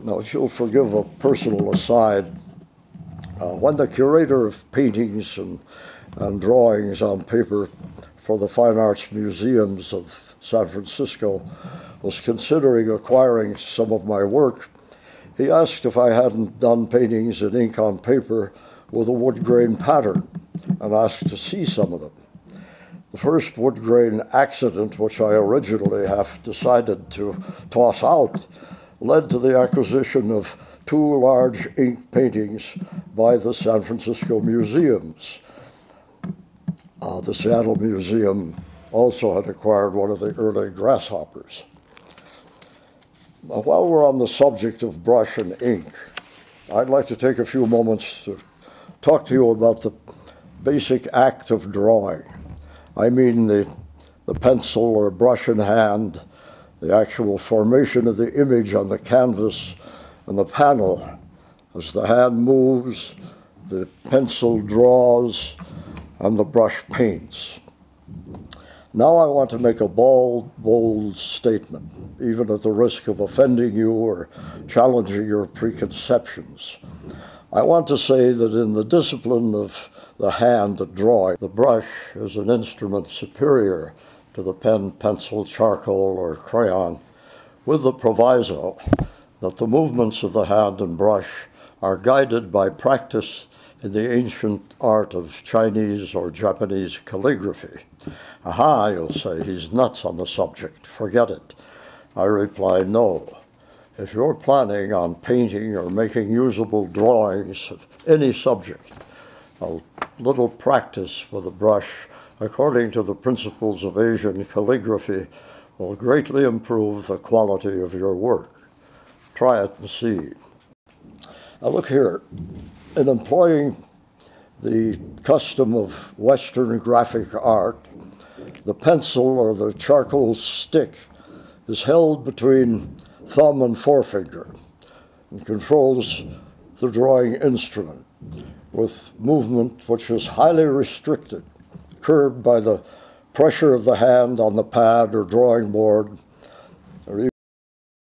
Now, if you'll forgive a personal aside, when the curator of paintings and drawings on paper for the Fine Arts Museums of San Francisco was considering acquiring some of my work, he asked if I hadn't done paintings in ink on paper with a wood grain pattern and asked to see some of them. The first wood grain accident, which I originally have decided to toss out, led to the acquisition of 2 large ink paintings by the San Francisco museums. The Seattle Museum also had acquired one of the early grasshoppers. Now, while we're on the subject of brush and ink, I'd like to take a few moments to talk to you about the basic act of drawing. I mean the pencil or brush in hand, the actual formation of the image on the canvas and the panel. As the hand moves, the pencil draws, and the brush paints. Now I want to make a bold statement, even at the risk of offending you or challenging your preconceptions. I want to say that in the discipline of the hand at drawing, the brush is an instrument superior to the pen, pencil, charcoal, or crayon, with the proviso that the movements of the hand and brush are guided by practice in the ancient art of Chinese or Japanese calligraphy. Aha, you'll say, he's nuts on the subject, forget it. I reply, no. If you're planning on painting or making usable drawings of any subject, a little practice with a brush according to the principles of Asian calligraphy will greatly improve the quality of your work. Try it and see. Now look here, in employing the custom of Western graphic art, the pencil or the charcoal stick is held between thumb and forefinger and controls the drawing instrument with movement which is highly restricted, curbed by the pressure of the hand on the pad or drawing board, or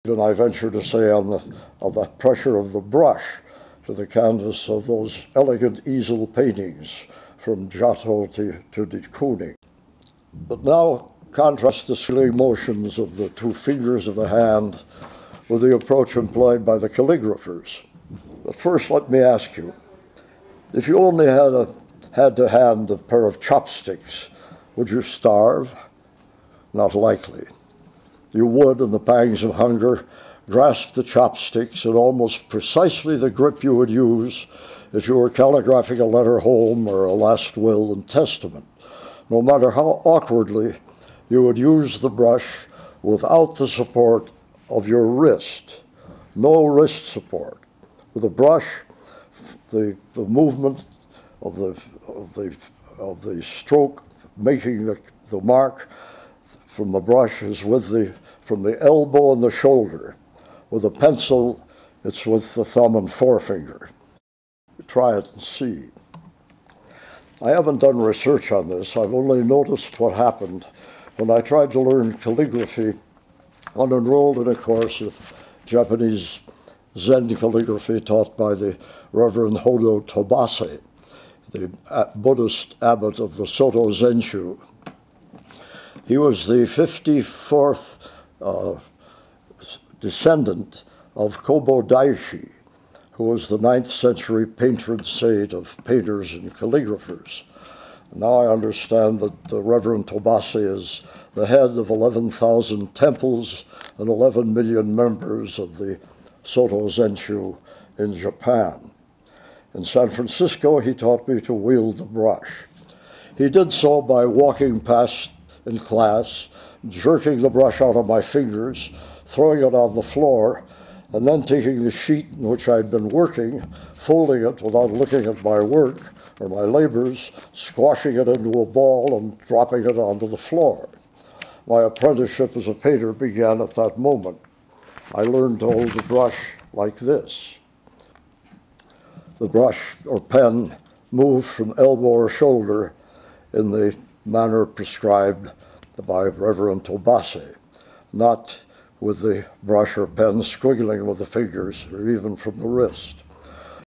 even, I venture to say, on the pressure of the brush to the canvas of those elegant easel paintings from Giotto to de Kooning. But now contrast the swinging motions of the 2 fingers of the hand with the approach employed by the calligraphers. But first, let me ask you, if you only had to hand a pair of chopsticks, would you starve? Not likely. You would, in the pangs of hunger, grasp the chopsticks in almost precisely the grip you would use if you were calligraphing a letter home or a last will and testament, no matter how awkwardly you would use the brush without the support of your wrist. No wrist support. With a brush, the movement of the stroke making the mark from the brush is from the elbow and the shoulder. With a pencil, it's with the thumb and forefinger. Try it and see. I haven't done research on this. I've only noticed what happened when I tried to learn calligraphy and enrolled in a course of Japanese Zen calligraphy taught by the Reverend Hodo Tobase, the Buddhist abbot of the Soto Zenshu. He was the 54th descendant of Kobo Daishi, who was the 9th century patron saint of painters and calligraphers. Now I understand that the Reverend Tobase is the head of 11,000 temples and 11 million members of the Soto Zenshu in Japan. In San Francisco, he taught me to wield the brush. He did so by walking past in class, jerking the brush out of my fingers, throwing it on the floor, and then taking the sheet in which I'd been working, folding it without looking at my work or my labors, squashing it into a ball and dropping it onto the floor. My apprenticeship as a painter began at that moment. I learned to hold the brush like this. The brush or pen moved from elbow or shoulder in the manner prescribed by Reverend Tobase, not with the brush or pen, squiggling with the fingers, or even from the wrist.